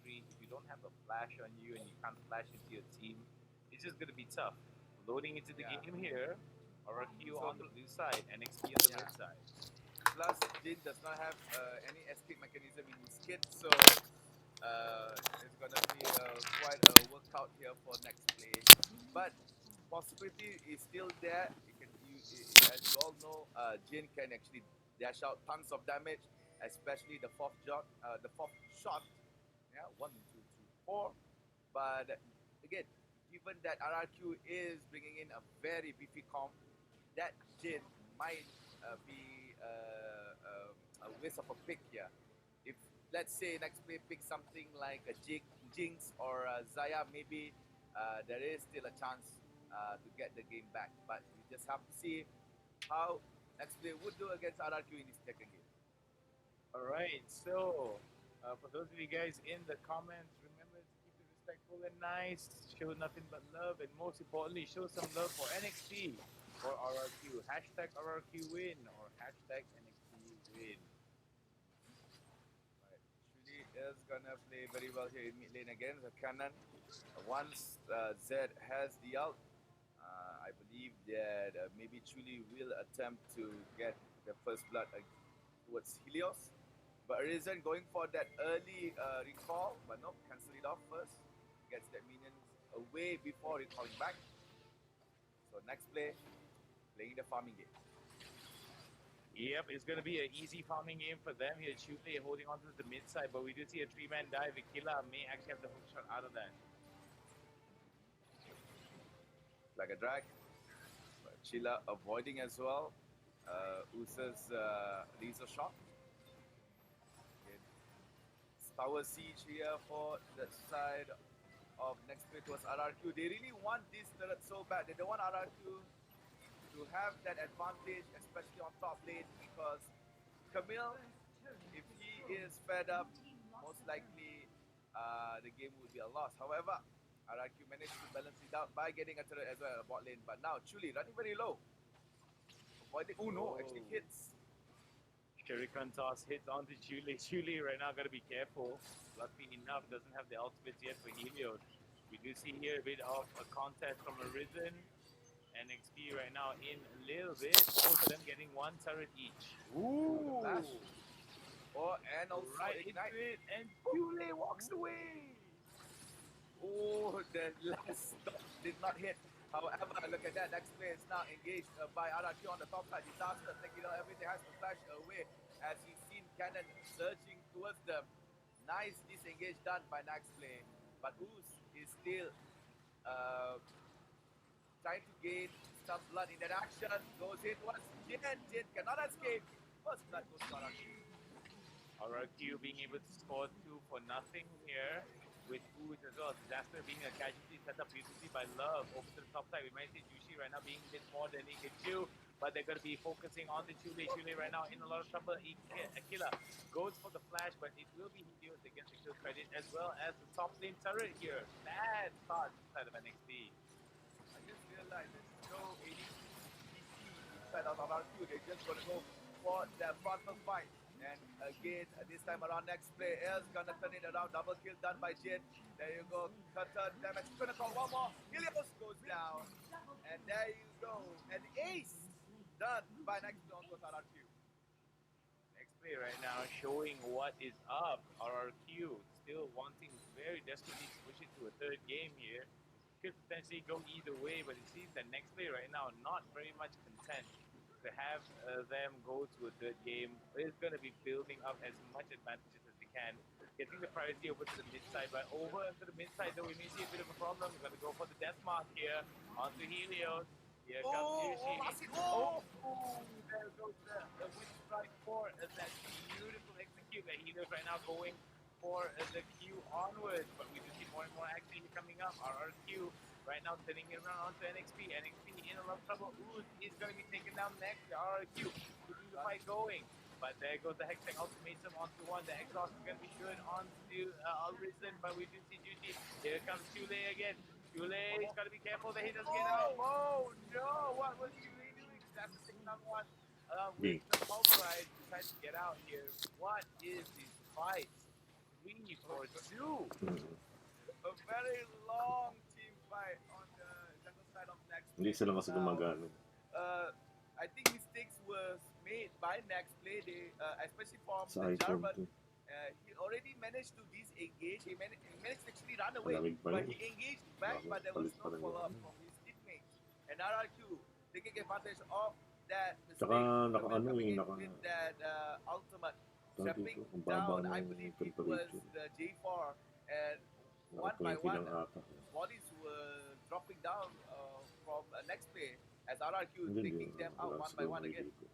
3. If you don't have a flash on you and you can't flash into your team, it's just going to be tough. Loading into the game here, RRQ on the blue side, NXP on the red side. Plus, Jin does not have any escape mechanism in his kit, so it's gonna be quite a workout here for NEXPLAY. But possibility is still there. As you all know, Jin can actually dash out tons of damage, especially the fourth shot. Yeah, 1, 2, 3, 4. But again, given that RRQ is bringing in a very beefy comp, that Jin might be a waste of a pick here. If let's say NEXPLAY picks something like a Jinx or a Zaya, maybe there is still a chance to get the game back. But we just have to see how NEXPLAY would do against RRQ in this second game. Alright, so for those of you guys in the comments, remember to keep it respectful and nice, show nothing but love, and most importantly, show some love for NXT or RRQ. Hashtag RRQ win or hashtag NXT win. Right. Shuli is gonna play very well here in mid lane again. The cannon. Once Zed has the ult, I believe that maybe Chuli will attempt to get the first blood towards Helios. But Arisen going for that early recall, but no, cancel it off first. Gets that minions away before recalling back. So NEXPLAY, playing the farming game. Yep, it's going to be an easy farming game for them here. Chule holding on to the mid side, but we do see a 3-man dive. Aquila may actually have the hook shot out of that. Like a drag. But Chilla avoiding as well. Usa's laser shot. Tower siege here for the side of NEXPLAY towards RRQ. They really want this turret so bad. They don't want RRQ to have that advantage, especially on top lane, because Camille, if he is fed up, most likely the game will be a loss. However, RRQ managed to balance it out by getting a turret as well at bot lane. But now Chuli running very low. Avoiding. Oh no, actually hits. Shuriken toss hits onto Chule. Chule right now got to be careful. Lucky enough, doesn't have the ultimate yet for Helios. We do see here a bit of a contest from Arisen. NXP right now in a little bit. Both of them getting one turret each. Ooh! Oh, and also right ignite. Into it, and Chule walks away. Oh, the last stop did not hit. However, look at that. NEXPLAY is now engaged by RRQ on the top side. Disaster, taking out everything, has to flash away as you've seen Cannon surging towards them. Nice disengage done by NEXPLAY. But Ooze is still trying to gain some blood in that action. Goes in towards Jin. Jin cannot escape. First blood goes to RRQ. RRQ being able to score 2 for nothing here. With Ooze as well. Disaster being a casualty set up beautifully by Love. Over to the top side, we might see Jushi right now being hit more than he can do. But they're going to be focusing on the Chule. Chule right now in a lot of trouble. Aquila goes for the flash, but it will be Helios against the kill credit as well as the top lane turret here. Bad start inside of NXT. I just realized there's no ADC inside of RRQ. They're just going to go for that frontal fight. And again, this time around, NEXPLAY is gonna turn it around. Double kill done by Jin. There you go. Cutter damage. Gonna call one more. Helios goes down. And there you go. An ace done by NEXPLAY on RRQ. NEXPLAY right now showing what is up. RRQ still wanting very desperately to push it to a third game here. Could potentially go either way, but it seems that NEXPLAY right now not very much content to have them go to a third game. Is going to be building up as much advantages as they can, getting the priority over to the mid side. But over to the mid side, though, we may see a bit of a problem. We're going to go for the death mark here onto Helios. Here comes Yushi. There goes the win strike for that beautiful execute. Helios right now going for the Q onwards, but we do see more and more action coming up. RRQ right now turning it around onto NXP. NXP in a lot of trouble. Ooze is going to be taken down next. RRQ keeping the fight going. But there goes the Hextech Ultimatum onto one. The exhaust is going to be good onto Arisen, but we do see Jushi. Here comes Chule again. Chule's got to be careful that he doesn't get out. Oh no! What was Chule doing? That's the 6-on-1 with the pulveride to try to get out here. What is this fight? 3-4-2. A very long team fight on the jungle side of Hindi NEXPLAY. sila kasi gumagana. I think mistakes was made by NEXPLAY, especially from Sa the iPhone German. to. He already managed to disengage. He managed to actually run away, Malamig pa but yun. he engaged back, Bakit? but there was Palit pa no rin follow-up yun. from his teammates. And RRQ taking advantage of that mistake, Tsaka naka-ano coming eh, in naka... with that ultimate, Tawag stepping dito, ang baba down. I ng believe it was temperature. the J4, and Naka one by 20 one, lang ata. bodies were dropping down from NEXPLAY as RRQ Hindi, taking them out wala one by siguro one again. maliligo.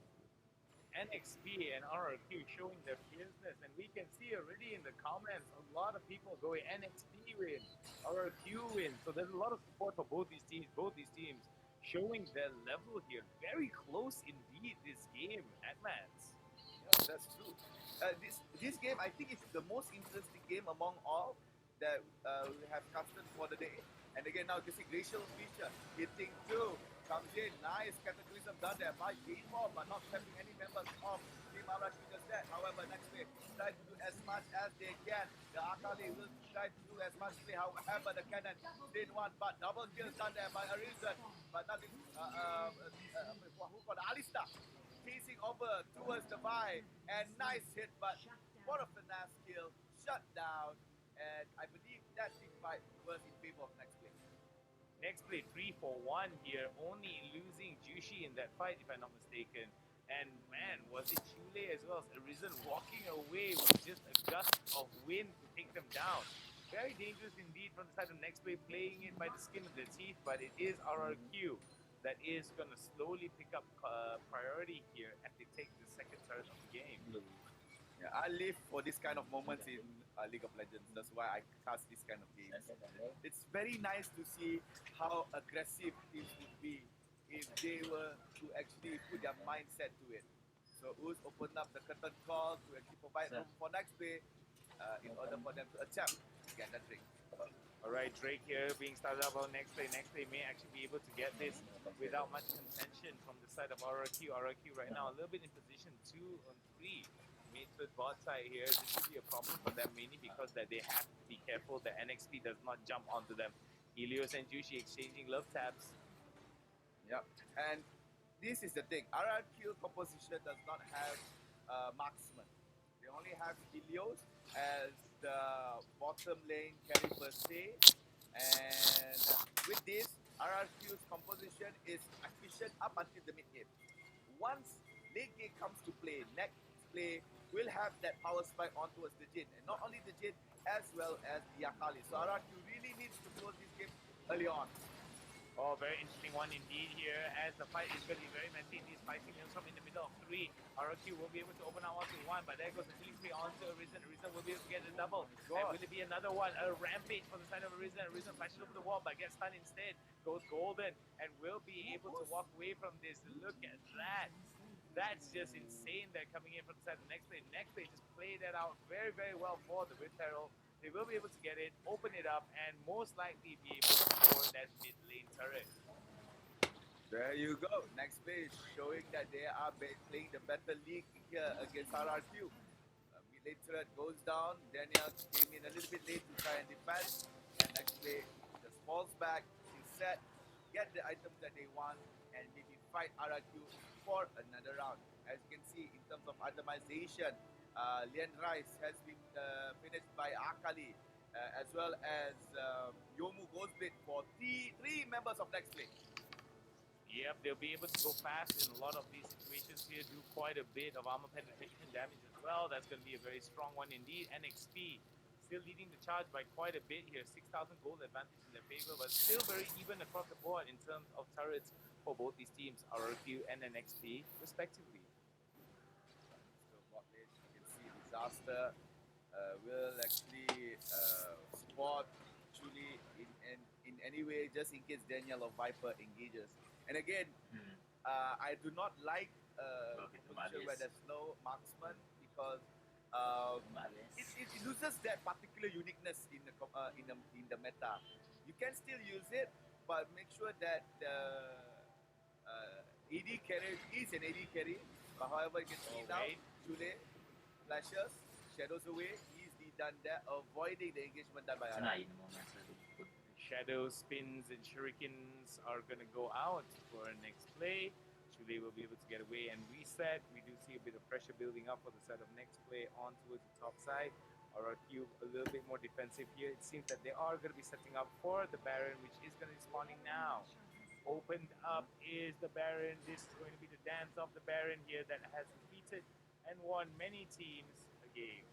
NXP and RRQ showing their fierceness, and we can see already in the comments a lot of people going NXP win, RRQ win. So there's a lot of support for both these teams. Both these teams showing their level here. Very close indeed this game at Mats. Yeah, that's true. This game, I think, is the most interesting game among all that we have casted for the day. And again, now you see Glacial Feature hitting two, comes in, nice cataclysm done there by J4, but not stepping any members of Team RRQ just that. However, next play, try to do as much as they can. The Akali will try to do as much play, however, the cannon did one, but double kill done there by Arisen, but nothing, who got Alista chasing over towards the Vi, and nice hit, but what a finesse kill, shut down, and I believe that team fight was in favor of NEXPLAY. NEXPLAY 3-4-1 here, only losing Jushi in that fight, if I'm not mistaken. And man, was it Chule as well as Arisen walking away with just a gust of wind to take them down. Very dangerous indeed from the side of NEXPLAY, playing it by the skin of their teeth, but it is RRQ that is going to slowly pick up priority here as they take the second turn of the game. Yeah, I live for this kind of moments in League of Legends. That's why I cast this kind of games. It's very nice to see how aggressive teams would be if they were to actually put their mindset to it. So Uz opened up the curtain call to actually provide room for NEXPLAY in order for them to attempt to get that drink. Alright, Drake here being started up on NEXPLAY. NEXPLAY may actually be able to get this without much contention from the side of RRQ. RRQ right now a little bit in position 2 on 3. With bot side here, this should be a problem for them, mainly because that they have to be careful that NXP does not jump onto them. Helios and Jushi exchanging love taps. Yep, and this is the thing. RRQ composition does not have marksman. They only have Helios as the bottom lane carry per se, and with this, RRQ's composition is efficient up until the mid game. Once late game comes to play, NEXPLAY will have that power spike on towards the Jin, and not only the Jin, as well as the Akali. So RRQ really needs to close this game early on. Oh, very interesting one indeed here, as the fight is going to be very messy. These spicy nails from in the middle of 3. RRQ will be able to open out 1-1, but there goes the killing spree onto Arisen. Arisen will be able to get the double. And will it be another one? A rampage for the side of Arisen. Arisen flashes over the wall, but gets stunned instead. Goes golden, and will be able to walk away from this. Look at that. That's just insane. They're coming in from the side of NEXPLAY. NEXPLAY just played that out very, very well for the Wind Peril. They will be able to get it, open it up, and most likely be able to score that mid lane turret. There you go. NEXPLAY is showing that they are playing the better league here against RRQ. Mid lane turret goes down. Daniel came in a little bit late to try and defend, and NEXPLAY just falls back, reset, get the items that they want, and maybe fight RRQ for another round. As you can see, in terms of itemization, Lian Rice has been finished by Akali, as well as Yomu Ghostblade for three members of NEXPLAY. Yep, they'll be able to go fast in a lot of these situations here, do quite a bit of armor penetration damage as well. That's going to be a very strong one indeed. NXP still leading the charge by quite a bit here. 6,000 gold advantage in their favor, but still very even across the board in terms of turrets for both these teams, RRQ and NXP, respectively. So bot lane, you can see Disaster will actually support Chuli in any way, just in case Daniel or Viper engages. And again, I do not like composition where there's no marksman, because it loses that particular uniqueness in the meta. You can still use it, but make sure that the AD carry is an AD carry. But however, you can see now, Chule flashes, shadows away. He is the done there, avoiding the engagement done by RRQ. Shadow spins and shurikens are going to go out for next play. Chule will be able to get away and reset. We do see a bit of pressure building up for the side of next play on towards the top side. RRQ a little bit more defensive here. It seems that they are going to be setting up for the Baron, which is going to be spawning now. Opened up is the Baron. This is going to be the dance of the Baron here that has defeated and won many teams a game.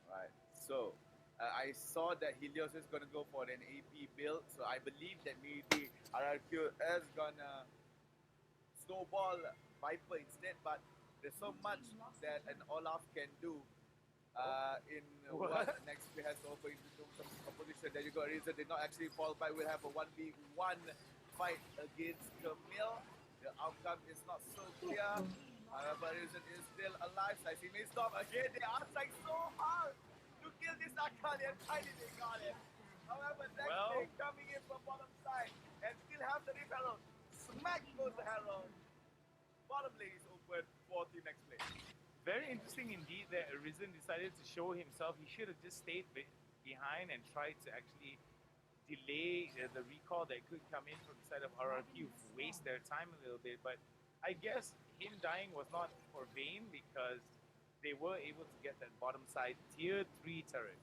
Right. So I saw that Helios is going to go for an AP build, so I believe that maybe RRQ is going to snowball Viper instead, but there's so much that an Olaf can do in what NEXPLAY has to offer into some composition. There you go, Reason did not actually fall by. We'll have a 1v1 fight against Camille. The outcome is not so clear. However, Reason is still alive. I see Maystorm again. They are trying so hard to kill this Akali, and finally they got it. However, NEXPLAY coming in from bottom side and still have the Reef Herald. Smack goes the Herald. Bottom lane is open for Team NEXPLAY. Very interesting indeed that Arisen decided to show himself. He should have just stayed behind and tried to actually delay the recall that could come in from the side of RRQ, waste their time a little bit. But I guess him dying was not for vain because they were able to get that bottom side tier 3 turret.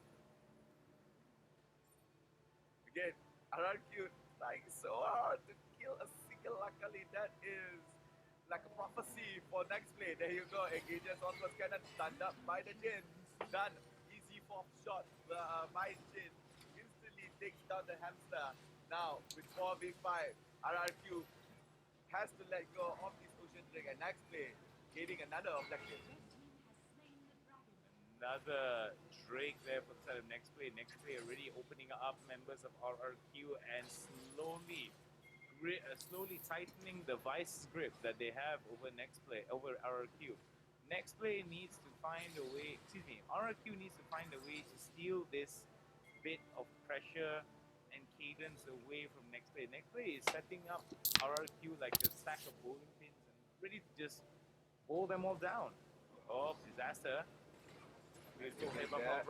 Again, RRQ trying so hard to kill a single Akali. That is like a prophecy for NEXPLAY. There you go. Engages onwards cannon, stunned up by the Jin. Done. Easy 4th shot by Jin. Instantly takes down the hamster. Now, with 4v5, RRQ has to let go of this Ocean Drake, and NEXPLAY gaining another objective. Another Drake there for the side of NEXPLAY. NEXPLAY already opening up members of RRQ and slowly tightening the vice grip that they have over NEXPLAY, over RRQ. NEXPLAY needs to find a way, RRQ needs to find a way to steal this bit of pressure and cadence away from NEXPLAY. NEXPLAY is setting up RRQ like a stack of bowling pins and ready to just bowl them all down. Oh, disaster.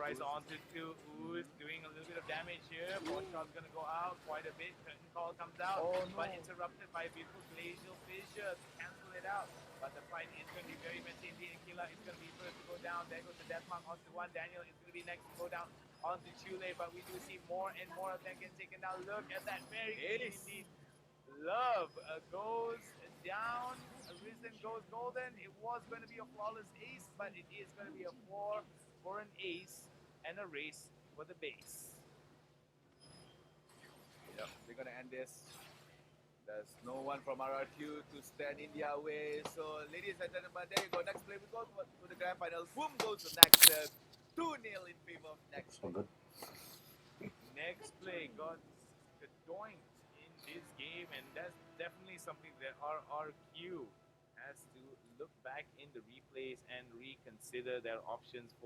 Rise onto Ooze, doing a little bit of damage here. One shot's gonna go out quite a bit. Curtain call comes out, but interrupted by a beautiful glacial fissure to cancel it out. But the fight is gonna be very messy indeed. Killa is gonna be first to go down. There goes the death mark onto one. Daniel is gonna be next to go down onto Chule, but we do see more and more of them getting taken down. Look at that, very clean indeed. Love goes down. Arisen goes golden. It was going to be a flawless ace, but it is going to be a 4 for an ace and a race for the base. Yep, they're going to end this. There's no one from RRQ to stand in their way. So, ladies and gentlemen, there you go. NEXPLAY, we go to the grand finals. Boom goes to Nexus. 2-0 in favor of NEXPLAY. NEXPLAY got the doink in this game, and that's definitely something that RRQ has to look back in the replays and reconsider their options for.